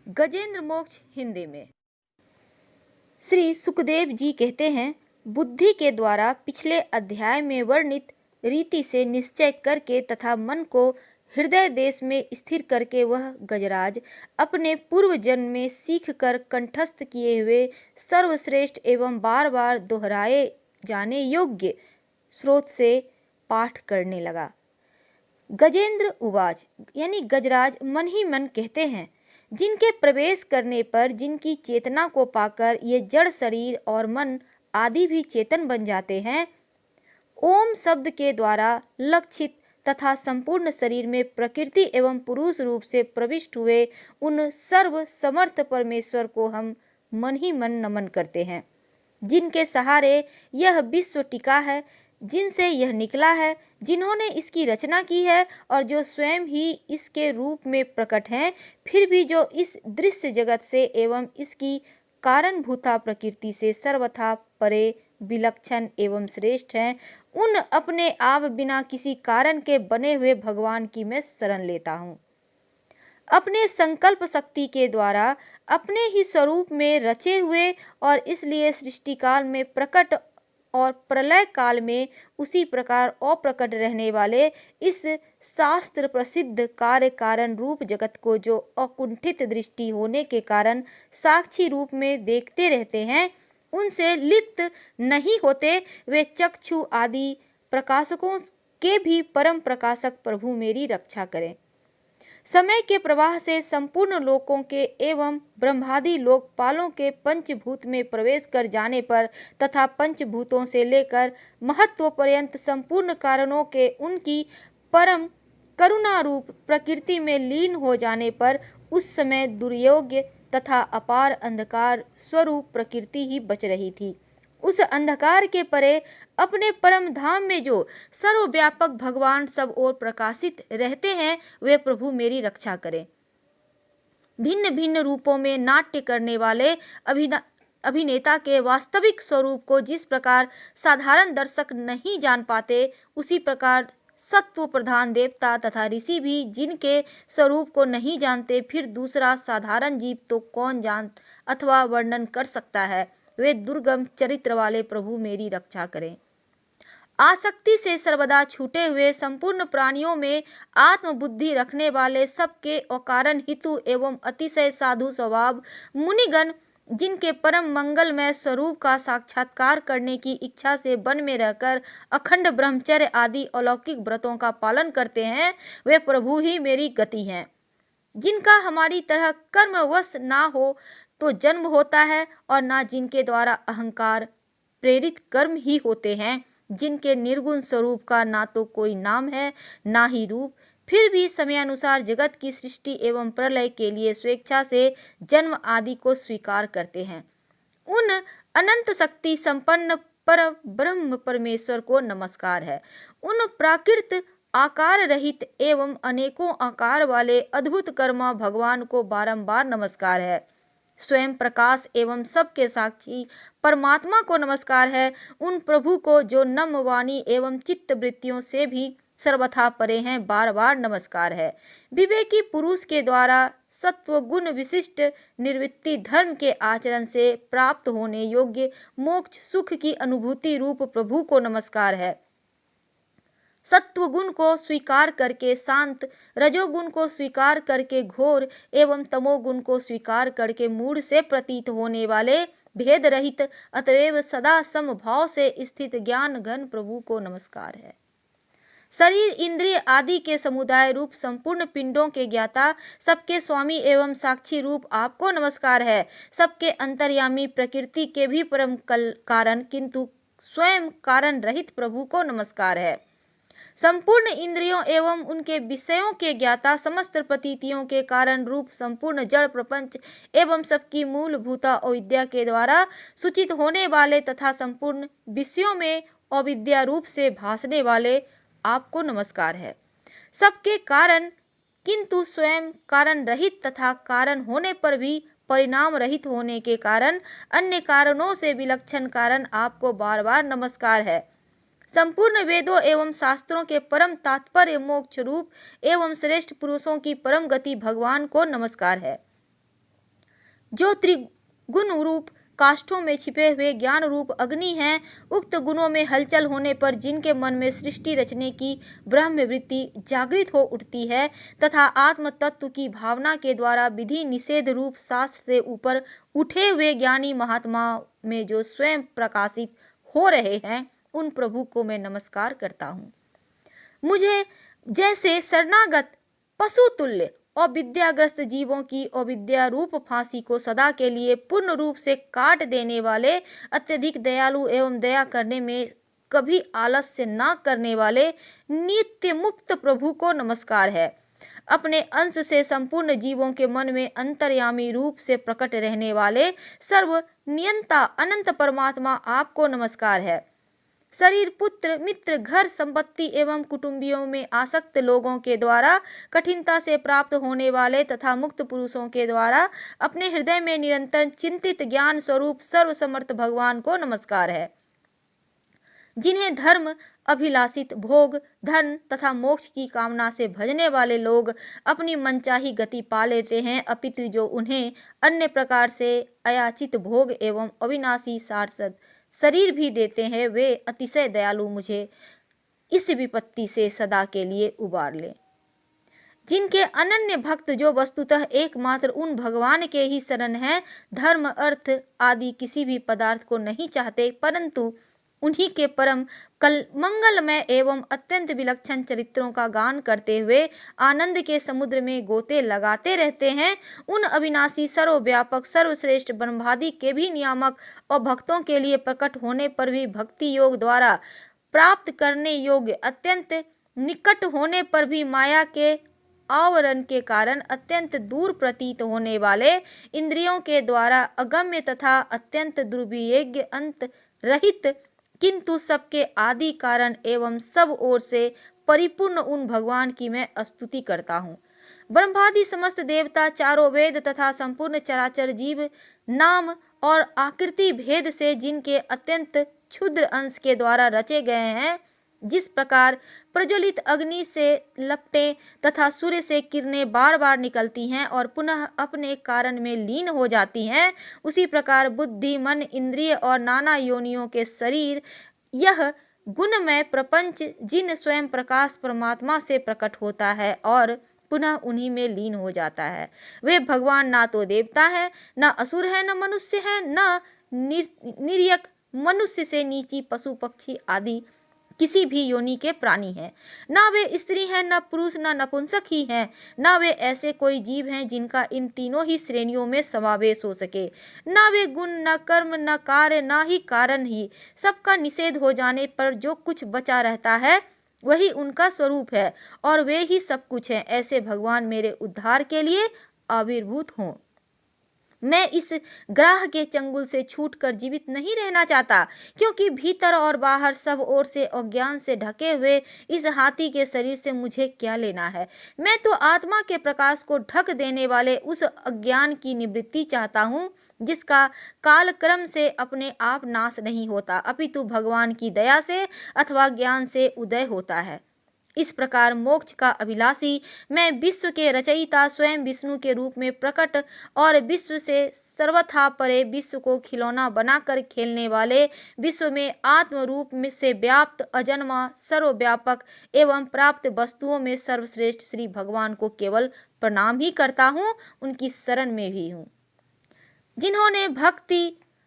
गजेंद्र मोक्ष हिंदी में। श्री सुखदेव जी कहते हैं, बुद्धि के द्वारा पिछले अध्याय में वर्णित रीति से निश्चय करके तथा मन को हृदय देश में स्थिर करके वह गजराज अपने पूर्व जन्म में सीख कर कंठस्थ किए हुए सर्वश्रेष्ठ एवं बार बार दोहराए जाने योग्य स्रोत से पाठ करने लगा। गजेंद्र उवाच यानी गजराज मन ही मन कहते हैं, जिनके प्रवेश करने पर जिनकी चेतना को पाकर ये जड़ शरीर और मन आदि भी चेतन बन जाते हैं, ओम शब्द के द्वारा लक्षित तथा संपूर्ण शरीर में प्रकृति एवं पुरुष रूप से प्रविष्ट हुए उन सर्व समर्थ परमेश्वर को हम मन ही मन नमन करते हैं, जिनके सहारे यह विश्व टिका है, जिनसे यह निकला है, जिन्होंने इसकी रचना की है और जो स्वयं ही इसके रूप में प्रकट हैं, फिर भी जो इस दृश्य जगत से एवं इसकी कारणभूता प्रकृति से सर्वथा परे विलक्षण एवं श्रेष्ठ हैं, उन अपने आप बिना किसी कारण के बने हुए भगवान की मैं शरण लेता हूँ। अपने संकल्प शक्ति के द्वारा अपने ही स्वरूप में रचे हुए और इसलिए सृष्टि काल में प्रकट और प्रलय काल में उसी प्रकार अप्रकट रहने वाले इस शास्त्र प्रसिद्ध कार्य कारण रूप जगत को जो अकुंठित दृष्टि होने के कारण साक्षी रूप में देखते रहते हैं, उनसे लिप्त नहीं होते, वे चक्षु आदि प्रकाशकों के भी परम प्रकाशक प्रभु मेरी रक्षा करें। समय के प्रवाह से संपूर्ण लोकों के एवं ब्रह्मादि लोकपालों के पंचभूत में प्रवेश कर जाने पर तथा पंचभूतों से लेकर महत्व पर्यंत संपूर्ण कारणों के उनकी परम करुणा रूप प्रकृति में लीन हो जाने पर उस समय दुर्योग्य तथा अपार अंधकार स्वरूप प्रकृति ही बच रही थी। उस अंधकार के परे अपने परम धाम में जो सर्वव्यापक भगवान सब ओर प्रकाशित रहते हैं, वे प्रभु मेरी रक्षा करें। भिन्न भिन्न रूपों में नाट्य करने वाले अभिनेता के वास्तविक स्वरूप को जिस प्रकार साधारण दर्शक नहीं जान पाते, उसी प्रकार सत्व प्रधान देवता तथा ऋषि भी जिनके स्वरूप को नहीं जानते, फिर दूसरा साधारण जीव तो कौन जान अथवा वर्णन कर सकता है। वे दुर्गम चरित्र वाले प्रभु मेरी रक्षा करें। आसक्ति से सर्वदा छूटे हुए संपूर्ण प्राणियों में आत्मबुद्धि रखने वाले सबके अकारण हितु एवं अतिशय साधु स्वभाव मुनिगण, जिनके परम मंगलमय स्वरूप का साक्षात्कार करने की इच्छा से वन में रहकर अखंड ब्रह्मचर्य आदि अलौकिक व्रतों का पालन करते हैं, वे प्रभु ही मेरी गति हैं। जिनका हमारी तरह कर्मवश ना हो तो जन्म होता है और ना जिनके द्वारा अहंकार प्रेरित कर्म ही होते हैं, जिनके निर्गुण स्वरूप का ना तो कोई नाम है ना ही रूप, फिर भी समयानुसार जगत की सृष्टि एवं प्रलय के लिए स्वेच्छा से जन्म आदि को स्वीकार करते हैं, उन अनंत शक्ति संपन्न पर ब्रह्म परमेश्वर को नमस्कार है। उन प्राकृत आकार रहित एवं अनेकों आकार वाले अद्भुत कर्मा भगवान को बारंबार नमस्कार है। स्वयं प्रकाश एवं सबके साक्षी परमात्मा को नमस्कार है। उन प्रभु को जो नम्र वाणी एवं चित्त वृत्तियों से भी सर्वथा परे हैं, बार बार नमस्कार है। विवेकी पुरुष के द्वारा सत्व गुण विशिष्ट निर्वृत्ति धर्म के आचरण से प्राप्त होने योग्य मोक्ष सुख की अनुभूति रूप प्रभु को नमस्कार है। सत्वगुण को स्वीकार करके शांत, रजोगुण को स्वीकार करके घोर एवं तमोगुण को स्वीकार करके मूढ़ से प्रतीत होने वाले भेद रहित अतएव सदा समभाव से स्थित ज्ञान घन प्रभु को नमस्कार है। शरीर इंद्रिय आदि के समुदाय रूप संपूर्ण पिंडों के ज्ञाता, सबके स्वामी एवं साक्षी रूप आपको नमस्कार है। सबके अंतर्यामी प्रकृति के भी परम कारण किंतु स्वयं कारण रहित प्रभु को नमस्कार है। संपूर्ण इंद्रियों एवं उनके विषयों के ज्ञाता, समस्त प्रतीतियों के कारण रूप संपूर्ण जड़ प्रपंच एवं सबकी मूलभूता अविद्या के द्वारा सूचित होने वाले तथा संपूर्ण विषयों में अविद्या रूप से भासने वाले आपको नमस्कार है। सबके कारण किंतु स्वयं कारण रहित तथा कारण होने पर भी परिणाम रहित होने के कारण अन्य कारणों से विलक्षण कारण आपको बार बार नमस्कार है। संपूर्ण वेदों एवं शास्त्रों के परम तात्पर्य मोक्ष रूप एवं श्रेष्ठ पुरुषों की परम गति भगवान को नमस्कार है। जो त्रिगुण रूप काष्ठों में छिपे हुए ज्ञान रूप अग्नि हैं, उक्त गुणों में हलचल होने पर जिनके मन में सृष्टि रचने की ब्रह्मवृत्ति जागृत हो उठती है तथा आत्म तत्व की भावना के द्वारा विधि निषेध रूप शास्त्र से ऊपर उठे हुए ज्ञानी महात्माओं में जो स्वयं प्रकाशित हो रहे हैं, उन प्रभु को मैं नमस्कार करता हूँ। मुझे जैसे शरणागत पशु तुल्य अविद्याग्रस्त जीवों की अविद्या रूप फांसी को सदा के लिए पूर्ण रूप से काट देने वाले, अत्यधिक दयालु एवं दया करने में कभी आलस्य न करने वाले नित्य मुक्त प्रभु को नमस्कार है। अपने अंश से संपूर्ण जीवों के मन में अंतर्यामी रूप से प्रकट रहने वाले सर्व नियंता अनंत परमात्मा आपको नमस्कार है। शरीर, पुत्र, मित्र, घर, संपत्ति एवं कुटुंबियों में आसक्त लोगों के द्वारा कठिनता से प्राप्त होने वाले तथा मुक्त पुरुषों के द्वारा अपने हृदय में निरंतर चिंतित ज्ञान स्वरूप सर्वसमर्थ भगवान को नमस्कार है। जिन्हें धर्म अभिलाषित भोग, धन तथा मोक्ष की कामना से भजने वाले लोग अपनी मनचाही गति पा लेते हैं, अपितु जो उन्हें अन्य प्रकार से अयाचित भोग एवं अविनाशी शाश्वत शरीर भी देते हैं, वे अतिशय दयालु मुझे इस विपत्ति से सदा के लिए उबार ले। जिनके अनन्य भक्त जो वस्तुतः एकमात्र उन भगवान के ही शरण हैं, धर्म, अर्थ आदि किसी भी पदार्थ को नहीं चाहते, परंतु उन्हीं के परम मंगलमय एवं अत्यंत विलक्षण चरित्रों का गान करते हुए आनंद के समुद्र में गोते लगाते रहते हैं, उन अविनाशी, सर्वव्यापक, सर्वश्रेष्ठ ब्रह्मादि के भी नियामक और भक्तों के लिए प्रकट होने पर भी भक्ति योग द्वारा प्राप्त करने योग्य, अत्यंत निकट होने पर भी माया के आवरण के कारण अत्यंत दूर प्रतीत होने वाले, इंद्रियों के द्वारा अगम्य तथा अत्यंत दुर्विवेज्य, अंत रहित किंतु सबके आदि कारण एवं सब ओर से परिपूर्ण उन भगवान की मैं स्तुति करता हूँ। ब्रह्मादि समस्त देवता, चारों वेद तथा संपूर्ण चराचर जीव नाम और आकृति भेद से जिनके अत्यंत क्षुद्र अंश के द्वारा रचे गए हैं, जिस प्रकार प्रज्वलित अग्नि से लपटें तथा सूर्य से किरणें बार बार निकलती हैं और पुनः अपने कारण में लीन हो जाती हैं, उसी प्रकार बुद्धि, मन, इंद्रिय और नाना योनियों के शरीर, यह गुणमय प्रपंच जिन स्वयं प्रकाश परमात्मा से प्रकट होता है और पुनः उन्हीं में लीन हो जाता है, वे भगवान ना तो देवता है, न असुर है, न मनुष्य है, न निर्यक मनुष्य से नीची पशु पक्षी आदि किसी भी योनि के प्राणी हैं, ना वे स्त्री हैं, न पुरुष, न नपुंसक ही हैं, ना वे ऐसे कोई जीव हैं जिनका इन तीनों ही श्रेणियों में समावेश हो सके, ना वे गुण, न कर्म, न कार्य, ना ही कारण ही। सबका निषेध हो जाने पर जो कुछ बचा रहता है वही उनका स्वरूप है और वे ही सब कुछ हैं। ऐसे भगवान मेरे उद्धार के लिए आविर्भूत हों। मैं इस ग्राह के चंगुल से छूटकर जीवित नहीं रहना चाहता, क्योंकि भीतर और बाहर सब ओर से अज्ञान से ढके हुए इस हाथी के शरीर से मुझे क्या लेना है। मैं तो आत्मा के प्रकाश को ढक देने वाले उस अज्ञान की निवृत्ति चाहता हूँ, जिसका कालक्रम से अपने आप नाश नहीं होता, अपितु भगवान की दया से अथवा ज्ञान से उदय होता है। इस प्रकार मोक्ष का अभिलाषी मैं विश्व के रचयिता स्वयं विष्णु के रूप में प्रकट और विश्व से सर्वथा परे, विश्व को खिलौना बनाकर खेलने वाले, विश्व में आत्म रूप में से व्याप्त, अजन्मा, सर्वव्यापक एवं प्राप्त वस्तुओं में सर्वश्रेष्ठ श्री भगवान को केवल प्रणाम ही करता हूँ, उनकी शरण में भी हूँ। जिन्होंने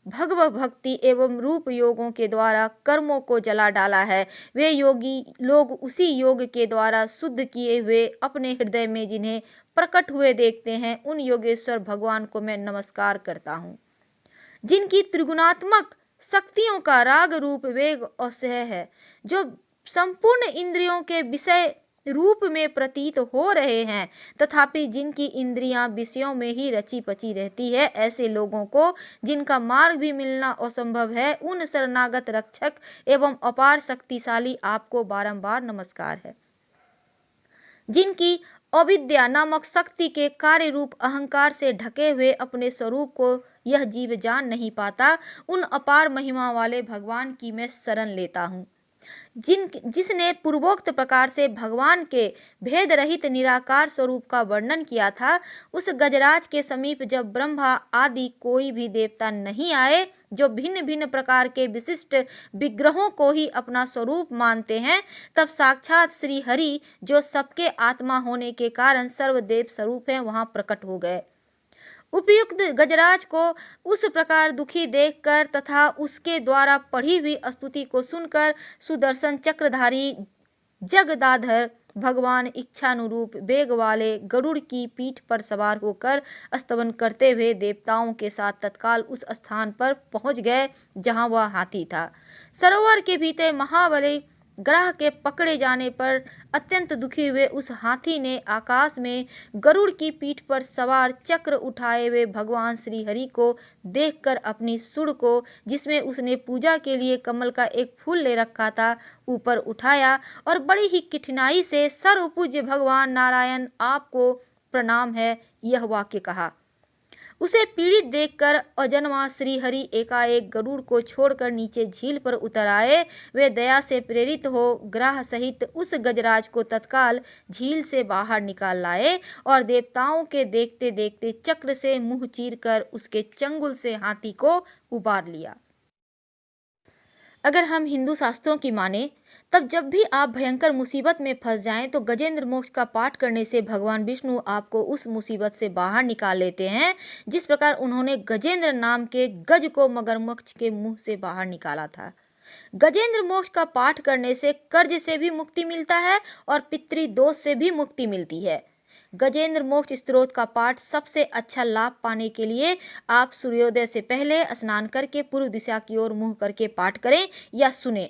भगवत भक्ति एवं रूप योगों के द्वारा कर्मों को जला डाला है, वे योगी लोग उसी योग के द्वारा शुद्ध किए हुए अपने हृदय में जिन्हें प्रकट हुए देखते हैं, उन योगेश्वर भगवान को मैं नमस्कार करता हूँ। जिनकी त्रिगुणात्मक शक्तियों का राग रूप वेग असह्य है, जो संपूर्ण इंद्रियों के विषय रूप में प्रतीत हो रहे हैं, तथापि जिनकी इंद्रियां विषयों में ही रची पची रहती है, ऐसे लोगों को जिनका मार्ग भी मिलना असंभव है, उन शरणागत रक्षक एवं अपार शक्तिशाली आपको बारंबार नमस्कार है। जिनकी अविद्या नामक शक्ति के कार्य रूप अहंकार से ढके हुए अपने स्वरूप को यह जीव जान नहीं पाता, उन अपार महिमा वाले भगवान की मैं शरण लेता हूँ। जिसने पूर्वोक्त प्रकार से भगवान के भेद रहित निराकार स्वरूप का वर्णन किया था, उस गजराज के समीप जब ब्रह्मा आदि कोई भी देवता नहीं आए, जो भिन्न भिन्न प्रकार के विशिष्ट विग्रहों को ही अपना स्वरूप मानते हैं, तब साक्षात श्री हरि, जो सबके आत्मा होने के कारण सर्वदेव स्वरूप हैं, वहां प्रकट हो गए। उपयुक्त गजराज को उस प्रकार दुखी देखकर तथा उसके द्वारा पढ़ी हुई स्तुति को सुनकर सुदर्शन चक्रधारी जगदाधर भगवान इच्छानुरूप वेग वाले गरुड़ की पीठ पर सवार होकर स्तवन करते हुए देवताओं के साथ तत्काल उस स्थान पर पहुंच गए जहां वह हाथी था। सरोवर के भीतर महाबली ग्रह के पकड़े जाने पर अत्यंत दुखी हुए उस हाथी ने आकाश में गरुड़ की पीठ पर सवार चक्र उठाए हुए भगवान श्री हरि को देखकर अपनी सूंड को, जिसमें उसने पूजा के लिए कमल का एक फूल ले रखा था, ऊपर उठाया और बड़ी ही कठिनाई से सर्वपूज्य भगवान नारायण आपको प्रणाम है, यह वाक्य कहा। उसे पीड़ित देखकर अजन्मा श्री हरि एकाएक गरुड़ को छोड़कर नीचे झील पर उतर आए। वे दया से प्रेरित हो ग्रह सहित उस गजराज को तत्काल झील से बाहर निकाल लाए और देवताओं के देखते देखते चक्र से मुंह चीरकर उसके चंगुल से हाथी को उबार लिया। अगर हम हिंदू शास्त्रों की माने, तब जब भी आप भयंकर मुसीबत में फंस जाएं तो गजेंद्र मोक्ष का पाठ करने से भगवान विष्णु आपको उस मुसीबत से बाहर निकाल लेते हैं, जिस प्रकार उन्होंने गजेंद्र नाम के गज को मगरमच्छ के मुंह से बाहर निकाला था। गजेंद्र मोक्ष का पाठ करने से कर्ज से भी मुक्ति मिलता है और पितृदोष से भी मुक्ति मिलती है। गजेंद्र मोक्ष स्तोत्र का पाठ सबसे अच्छा लाभ पाने के लिए आप सूर्योदय से पहले स्नान करके पूर्व दिशा की ओर मुंह करके पाठ करें या सुने।